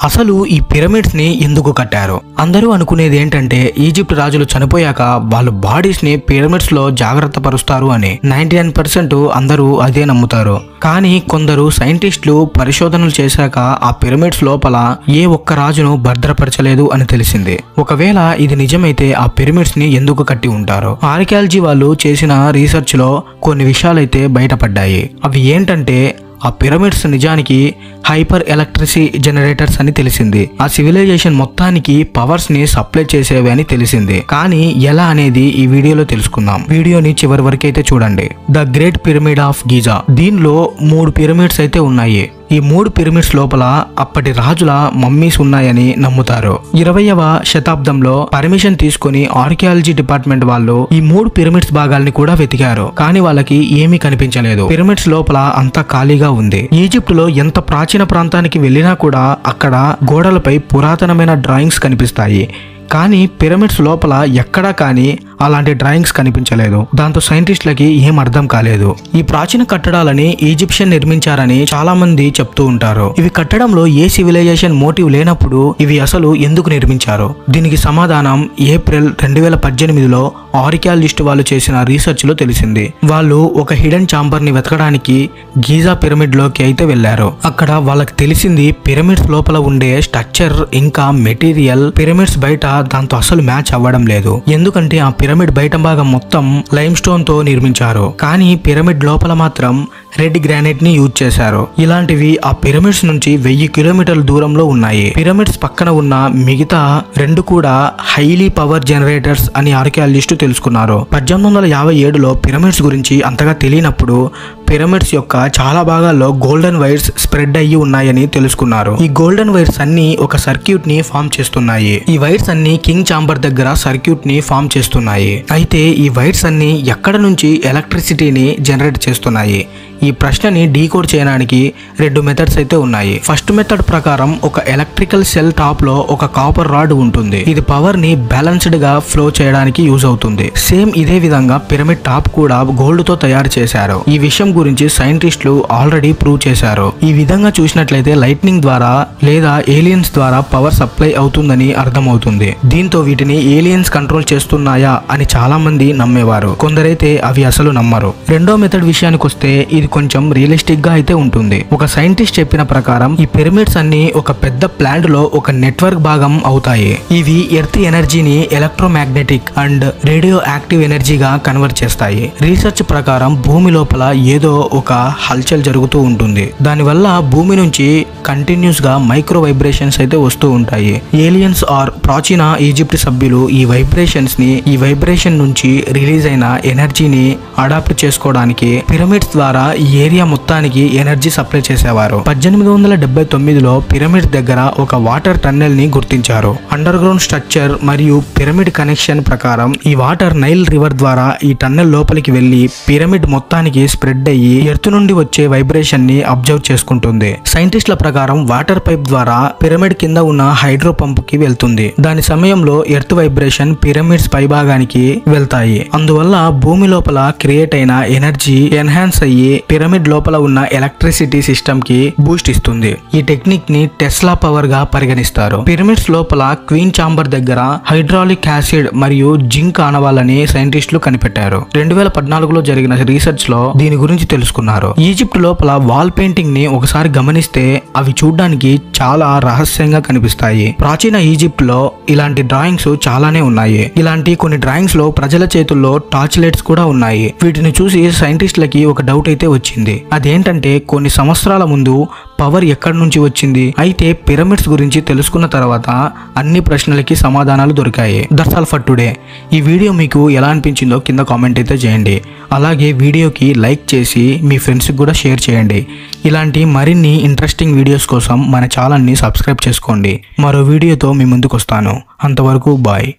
అసలు ఈ పిరమిడ్స్ ని ఎందుకు కట్టారు? అందరూ అనుకునేది ఏంటంటే ఈజిప్ట్ రాజులు చనిపోయాక వాళ్ళ బాడీస్ ని పిరమిడ్స్ లో జాగ్రత్త పరుస్తారు అని. 99% అందరూ అదే నమ్ముతారు. కానీ కొందరు సైంటిస్టులు పరిశోధనలు చేశాక ఆ పిరమిడ్స్ లోపల ఏ ఒక్క రాజును భద్రపరచలేదు అని తెలిసింది. ఒకవేళ ఇది నిజమైతే ఆ పిరమిడ్స్ ని ఎందుకు కట్టి ఉంటారు? ఆర్కియాలజీ వాళ్ళు చేసిన రీసెర్చ్ లో కొన్ని విషయాలైతే బయటపడ్డాయి. అవి ఏంటంటే ఆ పిరమిడ్స్ నిజానికి హైపర్ ఎలక్ట్రిసిటీ జనరేటర్స్ అని తెలిసింది. ఆ సివిలైజేషన్ మొత్తానికి పవర్స్ ని సప్లై చేసేవి అని తెలిసింది. కానీ ఎలా అనేది ఈ వీడియోలో తెలుసుకుందాం. వీడియోని చివరి వరకు అయితే చూడండి. The great pyramid of Giza. దీనిలో 3 పిరమిడ్స్ అయితే ఉన్నాయి. ఈ 3 పిరమిడ్స్ లోపల అప్పటి రాజుల మమ్మీస్ ఉన్నాయని నమ్ముతారు. 20వ శతాబ్దంలో పర్మిషన్ తీసుకుని ఆర్కియాలజీ డిపార్ట్మెంట్ వాళ్ళు ఈ 3 పిరమిడ్స్ భాగాల్ని కూడా వెతికారు. కానీ వాళ్ళకి ఏమీ కనిపించలేదు. పిరమిడ్స్ లోపల అంతా ఖాళీగా ఉంది. ఈజిప్ట్ లో ఎంత ప్రాచీన ప్రాంతానికి వెళ్ళినా కూడా అక్కడ గోడలపై పురాతనమైన డ్రాయింగ్స్ కనిపిస్తాయి. కానీ పిరమిడ్స్ లోపల ఎక్కడా కానీ అలాంటి డ్రాయింగ్స్ కనిపించలేదు. దాంతో సైంటిస్టులకి ఏం అర్థం కాలేదు. ఈ ప్రాచీన కట్టడాలని ఈజిప్షియన్ నిర్మించారని చాలా మంది చెప్తూ ఉంటారు. ఇవి కట్టడంలో ఏ సివిలైజేషన్ మోటివ్ లేనప్పుడు ఇవి అసలు ఎందుకు నిర్మించారు? దీనికి సమాధానం ఏప్రిల్ 2018లో ఆర్కియాలజిస్ట్ వాళ్ళు చేసిన రీసెర్చ్ లో తెలిసింది. వాళ్ళు ఒక హిడెన్ ఛాంబర్ ని వెతకడానికి గీజా పిరమిడ్ లోకి అయితే వెళ్లారు. అక్కడ వాళ్ళకి తెలిసింది పిరమిడ్స్ లోపల ఉండే స్ట్రక్చర్ ఇంకా మెటీరియల్ పిరమిడ్స్ బయట దాంతో అసలు మ్యాచ్ అవ్వడం లేదు. ఎందుకంటే ఆ పిరమిడ్ బయట భాగం మొత్తం లైమ్ స్టోన్ తో నిర్మించారు. కానీ పిరమిడ్ లోపల మాత్రం రెడ్ గ్రానైట్ ని యూజ్ చేశారు. ఇలాంటివి ఆ పిరమిడ్స్ నుంచి 1000 కిలోమీటర్ల దూరంలో ఉన్నాయి. పిరమిడ్స్ పక్కన ఉన్న మిగతా 2 కూడా హైలీ పవర్ జనరేటర్స్ అని ఆర్కియాలజిస్ట్ తెలుసుకున్నారు. 1857లో పిరమిడ్స్ గురించి అంతగా తెలియనప్పుడు పిరమిడ్స్ యొక్క చాలా భాగాల్లో గోల్డెన్ వైర్స్ స్ప్రెడ్ అయ్యి ఉన్నాయని తెలుసుకున్నారు. ఈ గోల్డెన్ వైర్స్ అన్ని ఒక సర్క్యూట్ ని ఫామ్ చేస్తున్నాయి. ఈ వైర్స్ అన్ని కింగ్ ఛాంబర్ దగ్గర సర్క్యూట్ ని ఫామ్ చేస్తున్నాయి. అయితే ఈ వైర్స్ అన్ని ఎక్కడ నుంచి ఎలక్ట్రిసిటీని జనరేట్ చేస్తున్నాయి? ఈ ప్రశ్నని డీకోడ్ చేయడానికి 2 మెథడ్స్ అయితే ఉన్నాయి. ఫస్ట్ మెథడ్ ప్రకారం ఒక ఎలక్ట్రికల్ సెల్ టాప్ లో ఒక కాపర్ రాడ్ ఉంటుంది. ఇది పవర్ ని బ్యాలెన్స్డ్ గా ఫ్లో చేయడానికి యూజ్ అవుతుంది. సేమ్ ఇదే విధంగా పిరమిడ్ టాప్ కూడా గోల్డ్ తో తయారు చేశారు. ఈ విషయం గురించి సైంటిస్టులు ఆల్రెడీ ప్రూవ్ చేశారు. ఈ విధంగా చూసినట్లయితే లైట్నింగ్ ద్వారా లేదా ఏలియన్స్ ద్వారా పవర్ సప్లై అవుతుందని అర్థమవుతుంది. దీంతో వీటిని ఏలియన్స్ కంట్రోల్ చేస్తున్నాయా అని చాలా మంది నమ్మేవారు. కొందరైతే అవి అసలు నమ్మరు. రెండో మెథడ్ విషయానికి వస్తే ఇది కొంచెం రియలిస్టిక్ గా అయితే ఉంటుంది. ఒక సైంటిస్ట్ చెప్పిన ప్రకారం ఈ పిరమిడ్స్ అన్ని ఒక పెద్ద ప్లాంట్ లో ఒక నెట్వర్క్ భాగం అవుతాయి. ఇవి ఎర్త్ ఎనర్జీని ఎలక్ట్రోమాగ్నెటిక్ అండ్ రేడియో యాక్టివ్ ఎనర్జీగా కన్వర్ట్ చేస్తాయి. రీసెర్చ్ ప్రకారం భూమి లోపల ఏదో ఒక హల్చల్ జరుగుతూ ఉంటుంది. దానివల్ల భూమి నుంచి కంటిన్యూస్ గా మైక్రో వైబ్రేషన్స్ అయితే వస్తూ ఉంటాయి. ఏలియన్స్ ఆర్ ప్రాచీన ఈజిప్ట్ సభ్యులు ఈ వైబ్రేషన్ నుంచి రిలీజ్ అయిన ఎనర్జీని అడాప్ట్ చేసుకోవడానికి పిరమిడ్స్ ద్వారా ఈ ఏరియా మొత్తానికి ఎనర్జీ సప్లై చేసేవారు. 1879లో పిరమిడ్ దగ్గర ఒక వాటర్ టన్నెల్ ని గుర్తించారు. అండర్ గ్రౌండ్ స్ట్రక్చర్ మరియు పిరమిడ్ కనెక్షన్ ప్రకారం ఈ వాటర్ నైల్ రివర్ ద్వారా ఈ టన్నెల్ లోపలికి వెళ్లి పిరమిడ్ మొత్తానికి స్ప్రెడ్ అయ్యి ఎర్త్ నుండి వచ్చే వైబ్రేషన్ ని అబ్జర్వ్ చేసుకుంటుంది. సైంటిస్టుల ప్రకారం వాటర్ పైప్ ద్వారా పిరమిడ్ కింద ఉన్న హైడ్రో పంప్ కి వెళ్తుంది. దాని సమయంలో ఎర్త్ వైబ్రేషన్ పిరమిడ్స్ పై భాగానికి వెళ్తాయి. అందువల్ల భూమి లోపల క్రియేట్ అయిన ఎనర్జీ ఎన్హాన్స్ అయ్యి పిరమిడ్ లోపల ఉన్న ఎలక్ట్రిసిటీ సిస్టమ్ కి బూస్ట్ ఇస్తుంది. ఈ టెక్నిక్ ని టెస్లా పవర్ గా పరిగణిస్తారు. పిరమిడ్స్ లోపల క్వీన్ ఛాంబర్ దగ్గర హైడ్రాలిక్ యాసిడ్ మరియు జింక్ ఆనవాళ్ళని సైంటిస్టులు కనిపెట్టారు. 2014లో జరిగిన రీసెర్చ్ లో దీని గురించి తెలుసుకున్నారు. ఈజిప్ట్ లోపల వాల్ పెయింటింగ్ ని ఒకసారి గమనిస్తే అవి చూడడానికి చాలా రహస్యంగా కనిపిస్తాయి. ప్రాచీన ఈజిప్ట్ లో ఇలాంటి డ్రాయింగ్స్ చాలానే ఉన్నాయి. ఇలాంటి కొన్ని డ్రాయింగ్స్ లో ప్రజల చేతుల్లో టార్చ్ లైట్స్ కూడా ఉన్నాయి. వీటిని చూసి సైంటిస్టులకి ఒక డౌట్ అయితే వచ్చింది. అదేంటంటే కొన్ని సంవత్సరాల ముందు పవర్ ఎక్కడి నుంచి వచ్చింది? అయితే పిరమిడ్స్ గురించి తెలుసుకున్న తర్వాత అన్ని ప్రశ్నలకి సమాధానాలు దొరికాయి. That's all for today. ఈ వీడియో మీకు ఎలా అనిపించిందో కింద కామెంట్ అయితే చేయండి. అలాగే వీడియోకి లైక్ చేసి మీ ఫ్రెండ్స్కి కూడా షేర్ చేయండి. ఇలాంటి మరిన్ని ఇంట్రెస్టింగ్ వీడియోస్ కోసం మన ఛానల్ని సబ్స్క్రైబ్ చేసుకోండి. మరో వీడియోతో మీ ముందుకు వస్తాను. అంతవరకు బాయ్.